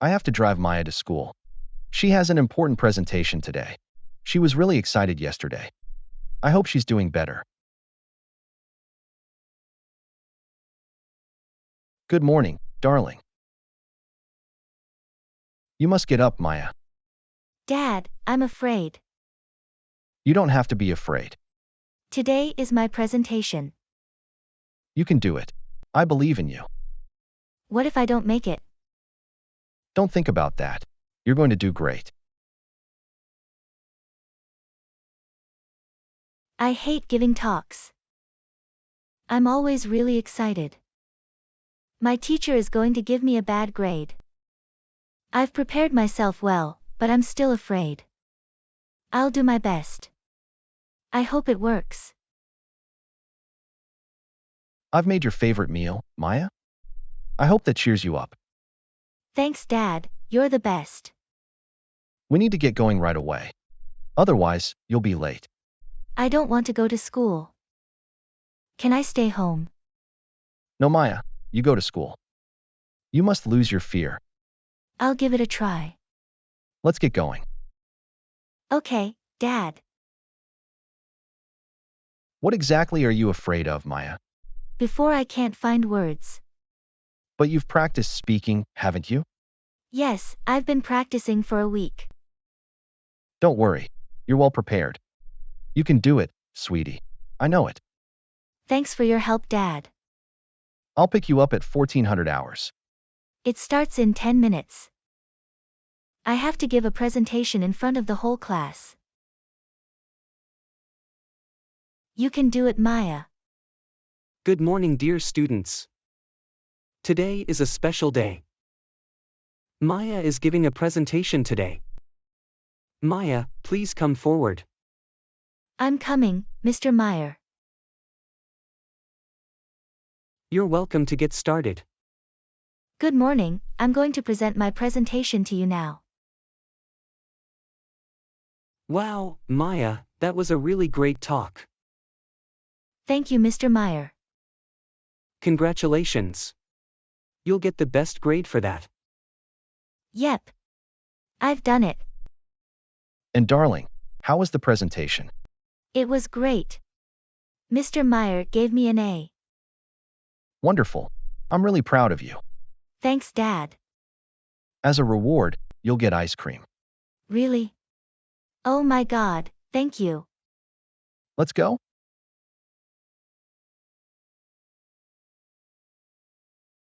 I have to drive Maya to school. She has an important presentation today. She was really excited yesterday. I hope she's doing better. Good morning, darling. You must get up, Maya. Dad, I'm afraid. You don't have to be afraid. Today is my presentation. You can do it. I believe in you. What if I don't make it? Don't think about that. You're going to do great. I hate giving talks. I'm always really excited. My teacher is going to give me a bad grade. I've prepared myself well, but I'm still afraid. I'll do my best. I hope it works. I've made your favorite meal, Maya. I hope that cheers you up. Thanks, Dad, you're the best. We need to get going right away. Otherwise, you'll be late. I don't want to go to school. Can I stay home? No, Maya, you go to school. You must lose your fear. I'll give it a try. Let's get going. Okay, Dad. What exactly are you afraid of, Maya? Before I can't find words. But you've practiced speaking, haven't you? Yes, I've been practicing for a week. Don't worry. You're well prepared. You can do it, sweetie. I know it. Thanks for your help, Dad. I'll pick you up at 1400 hours. It starts in 10 minutes. I have to give a presentation in front of the whole class. You can do it, Maya. Good morning, dear students. Today is a special day. Maya is giving a presentation today. Maya, please come forward. I'm coming, Mr. Meyer. You're welcome to get started. Good morning, I'm going to present my presentation to you now. Wow, Maya, that was a really great talk. Thank you, Mr. Meyer. Congratulations. You'll get the best grade for that. Yep. I've done it. And darling, how was the presentation? It was great. Mr. Meyer gave me an A. Wonderful. I'm really proud of you. Thanks, Dad. As a reward, you'll get ice cream. Really? Oh my God, thank you. Let's go?